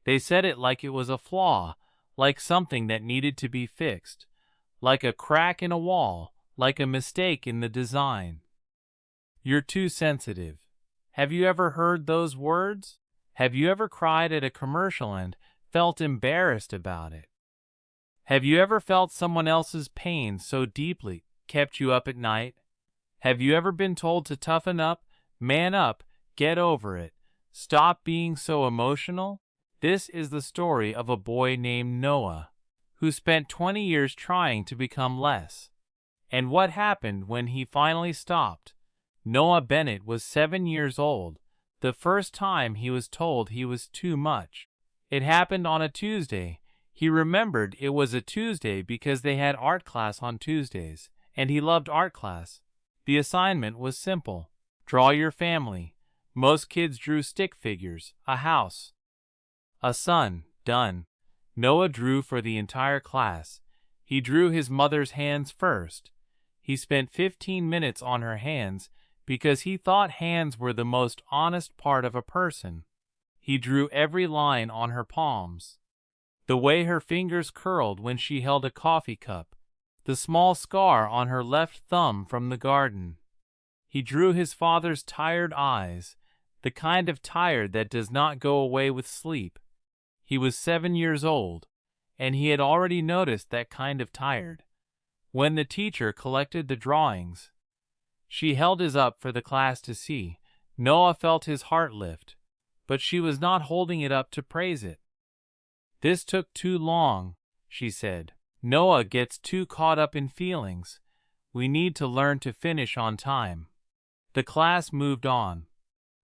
They said it like it was a flaw, like something that needed to be fixed, like a crack in a wall, like a mistake in the design. You're too sensitive. Have you ever heard those words? Have you ever cried at a commercial and felt embarrassed about it? Have you ever felt someone else's pain so deeply kept you up at night? Have you ever been told to toughen up, man up, get over it, stop being so emotional? This is the story of a boy named Noah, who spent 20 years trying to become less. And what happened when he finally stopped? Noah Bennett was 7 years old, the first time he was told he was too much. It happened on a Tuesday. He remembered it was a Tuesday because they had art class on Tuesdays, and he loved art class. The assignment was simple. Draw your family. Most kids drew stick figures, a house, a sun. Done. Noah drew for the entire class. He drew his mother's hands first. He spent 15 minutes on her hands because he thought hands were the most honest part of a person. He drew every line on her palms. The way her fingers curled when she held a coffee cup. The small scar on her left thumb from the garden. He drew his father's tired eyes, the kind of tired that does not go away with sleep. He was 7 years old, and he had already noticed that kind of tired. When the teacher collected the drawings, she held his up for the class to see. Noah felt his heart lift, but she was not holding it up to praise it. "This took too long," she said. "Noah gets too caught up in feelings. We need to learn to finish on time." The class moved on.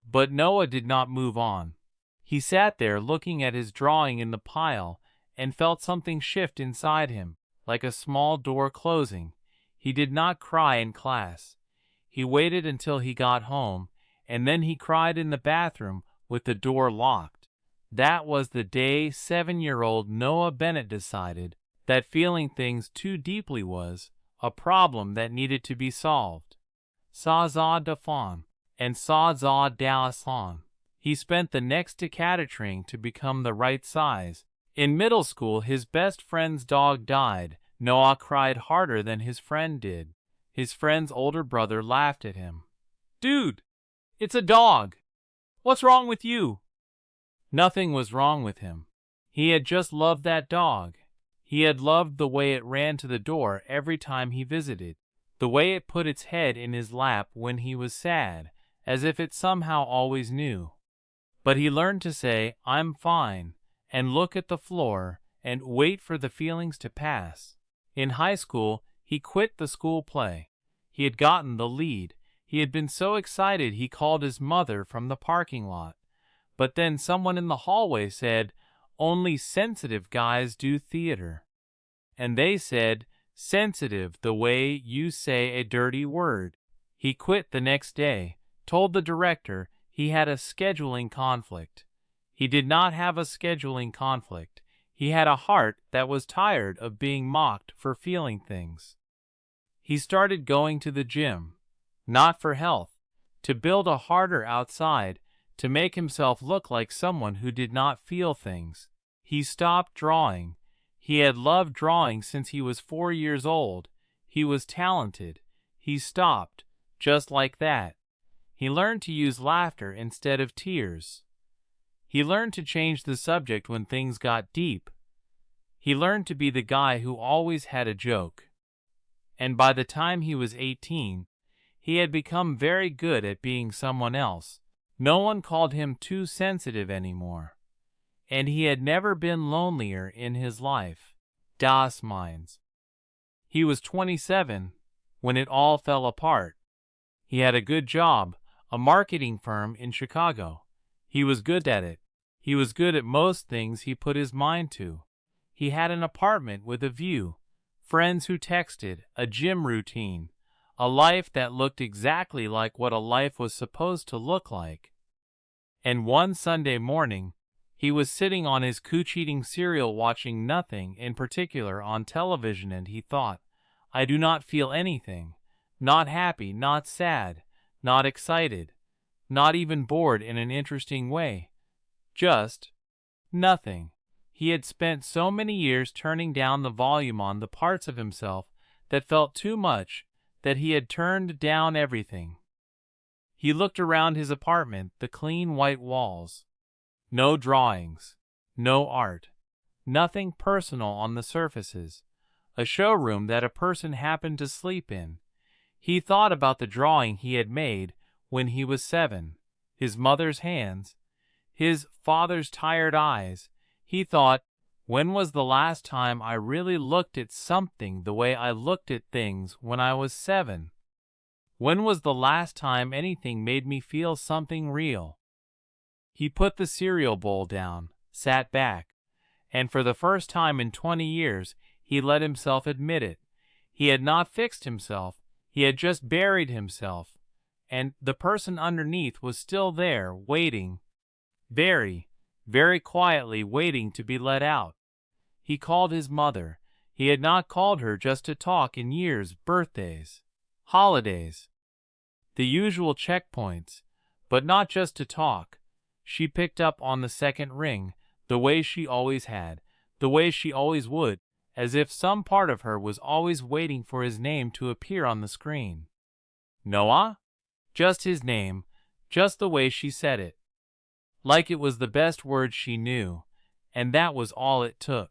But Noah did not move on. He sat there looking at his drawing in the pile and felt something shift inside him, like a small door closing. He did not cry in class. He waited until he got home, and then he cried in the bathroom with the door locked. That was the day 7-year-old Noah Bennett decided that feeling things too deeply was a problem that needed to be solved. Sa za da fon, and sa za da son. He spent the next decade trying to become the right size. In middle school, his best friend's dog died. Noah cried harder than his friend did. His friend's older brother laughed at him. "Dude, it's a dog. What's wrong with you?" Nothing was wrong with him. He had just loved that dog. He had loved the way it ran to the door every time he visited, the way it put its head in his lap when he was sad, as if it somehow always knew. But he learned to say, "I'm fine," and look at the floor and wait for the feelings to pass. In high school, he quit the school play. He had gotten the lead. He had been so excited he called his mother from the parking lot. But then someone in the hallway said, "Only sensitive guys do theater." And they said, "Sensitive the way you say a dirty word." He quit the next day, told the director he had a scheduling conflict. He did not have a scheduling conflict. He had a heart that was tired of being mocked for feeling things. He started going to the gym, not for health, to build a harder outside, to make himself look like someone who did not feel things. He stopped drawing. He had loved drawing since he was 4 years old. He was talented. He stopped, just like that. He learned to use laughter instead of tears. He learned to change the subject when things got deep. He learned to be the guy who always had a joke. And by the time he was 18, he had become very good at being someone else. No one called him too sensitive anymore. And he had never been lonelier in his life. Das Minds. He was 27 when it all fell apart. He had a good job, a marketing firm in Chicago. He was good at it. He was good at most things he put his mind to. He had an apartment with a view, friends who texted, a gym routine, a life that looked exactly like what a life was supposed to look like. And one Sunday morning, he was sitting on his couch eating cereal watching nothing in particular on television, and he thought, "I do not feel anything, not happy, not sad, not excited, not even bored in an interesting way. Just Nothing. He had spent so many years turning down the volume on the parts of himself that felt too much that he had turned down everything. He looked around his apartment, the clean white walls. No drawings, no art, nothing personal on the surfaces. A showroom that a person happened to sleep in. He thought about the drawing he had made when he was 7, his mother's hands, his father's tired eyes. He thought, when was the last time I really looked at something the way I looked at things when I was 7? When was the last time anything made me feel something real? He put the cereal bowl down, sat back, and for the first time in 20 years, he let himself admit it. He had not fixed himself, he had just buried himself, and the person underneath was still there, waiting, very, very quietly waiting to be let out. He called his mother. He had not called her just to talk in years, birthdays, holidays, the usual checkpoints, but not just to talk. She picked up on the second ring, the way she always had, the way she always would, as if some part of her was always waiting for his name to appear on the screen. Noah? Just his name, just the way she said it. Like it was the best word she knew, and that was all it took.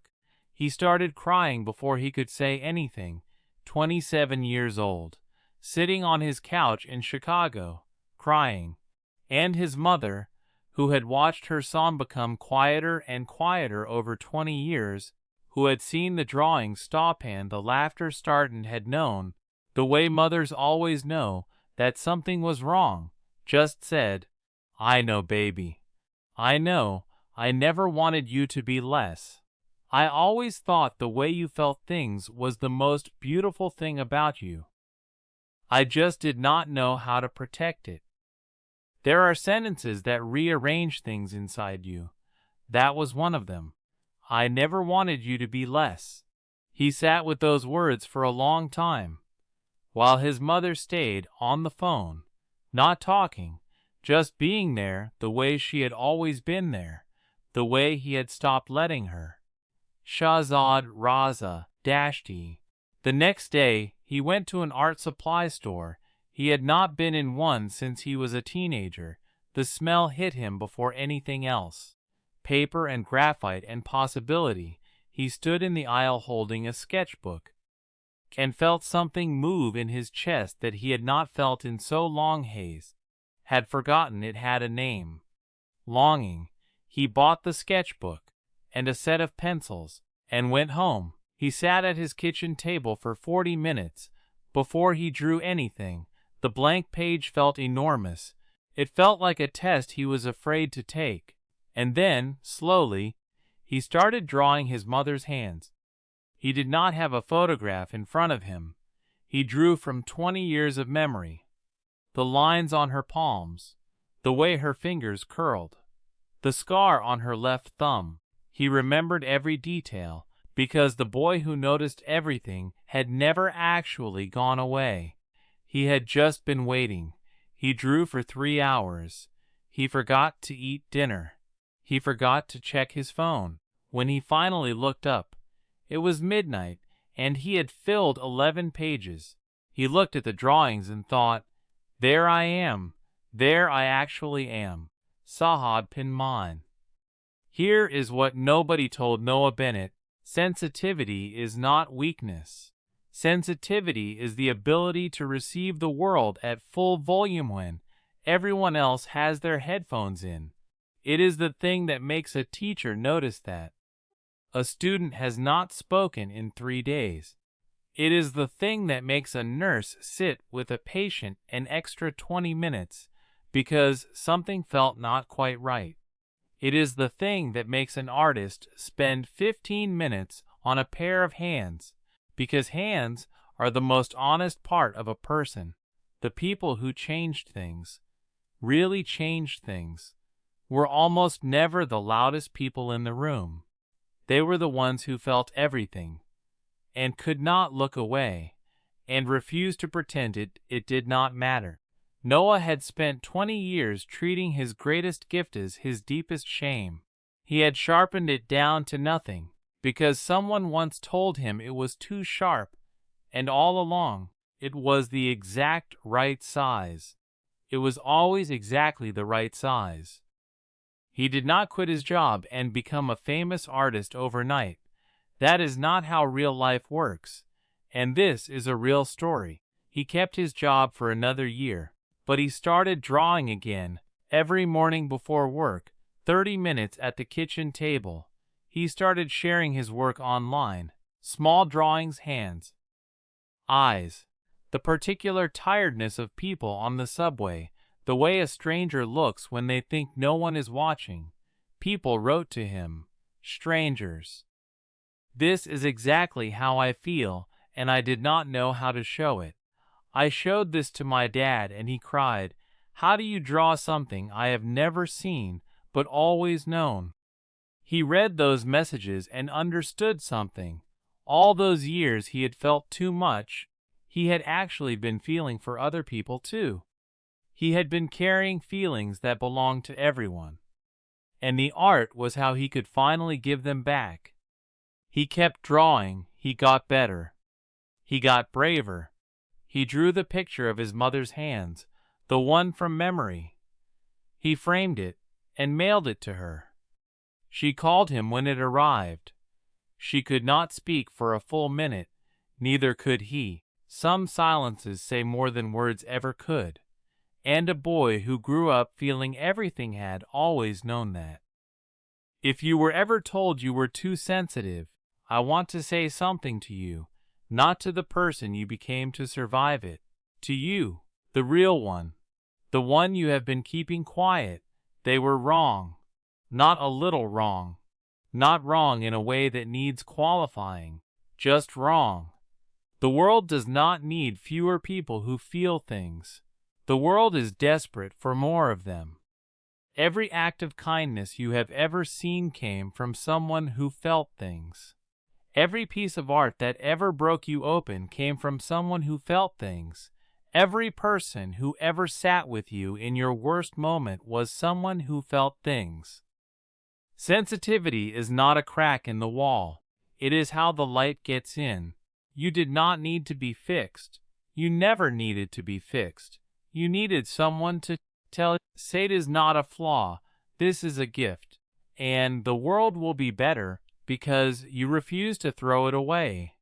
He started crying before he could say anything, 27 years old, sitting on his couch in Chicago, crying. And his mother, who had watched her son become quieter and quieter over 20 years, who had seen the drawing stop and the laughter start and had known, the way mothers always know, that something was wrong, just said, "I know, baby. I know. I never wanted you to be less. I always thought the way you felt things was the most beautiful thing about you. I just did not know how to protect it." There are sentences that rearrange things inside you. That was one of them. I never wanted you to be less. He sat with those words for a long time, while his mother stayed on the phone, not talking, just being there the way she had always been there, the way he had stopped letting her. Shahzad Raza Dashti. The next day, he went to an art supply store. He had not been in one since he was a teenager. The smell hit him before anything else. Paper and graphite and possibility. He stood in the aisle holding a sketchbook and felt something move in his chest that he had not felt in so long. Haze had forgotten it had a name. Longing. He bought the sketchbook and a set of pencils and went home. He sat at his kitchen table for 40 minutes before he drew anything. The blank page felt enormous. It felt like a test he was afraid to take. And then, slowly, he started drawing his mother's hands. He did not have a photograph in front of him. He drew from 20 years of memory. The lines on her palms, the way her fingers curled, the scar on her left thumb. He remembered every detail, because the boy who noticed everything had never actually gone away. He had just been waiting. He drew for 3 hours. He forgot to eat dinner. He forgot to check his phone. When he finally looked up, it was midnight, and he had filled 11 pages. He looked at the drawings and thought, there I am. There I actually am. Sahad Pinman. Here is what nobody told Noah Bennett. Sensitivity is not weakness. Sensitivity is the ability to receive the world at full volume when everyone else has their headphones in. It is the thing that makes a teacher notice that a student has not spoken in 3 days. It is the thing that makes a nurse sit with a patient an extra 20 minutes because something felt not quite right. It is the thing that makes an artist spend 15 minutes on a pair of hands, because hands are the most honest part of a person. The people who changed things, really changed things, were almost never the loudest people in the room. They were the ones who felt everything, and could not look away, and refused to pretend it did not matter. Noah had spent 20 years treating his greatest gift as his deepest shame. He had sharpened it down to nothing, because someone once told him it was too sharp, and all along, it was the exact right size. It was always exactly the right size. He did not quit his job and become a famous artist overnight. That is not how real life works, and this is a real story. He kept his job for another year, but he started drawing again, every morning before work, 30 minutes at the kitchen table. He started sharing his work online, small drawings, hands, eyes, the particular tiredness of people on the subway, the way a stranger looks when they think no one is watching. People wrote to him, strangers. This is exactly how I feel, and I did not know how to show it. I showed this to my dad, and he cried, "How do you draw something I have never seen, but always known?" He read those messages and understood something. All those years he had felt too much. He had actually been feeling for other people too. He had been carrying feelings that belonged to everyone. And the art was how he could finally give them back. He kept drawing. He got better. He got braver. He drew the picture of his mother's hands, the one from memory. He framed it and mailed it to her. She called him when it arrived. She could not speak for a full minute, neither could he. Some silences say more than words ever could. And a boy who grew up feeling everything had always known that. If you were ever told you were too sensitive, I want to say something to you, not to the person you became to survive it, to you, the real one, the one you have been keeping quiet. They were wrong, not a little wrong, not wrong in a way that needs qualifying, just wrong. The world does not need fewer people who feel things. The world is desperate for more of them. Every act of kindness you have ever seen came from someone who felt things. Every piece of art that ever broke you open came from someone who felt things. Every person who ever sat with you in your worst moment was someone who felt things. Sensitivity is not a crack in the wall. It is how the light gets in. You did not need to be fixed. You never needed to be fixed. You needed someone to say it is not a flaw, this is a gift, and the world will be better because you refuse to throw it away.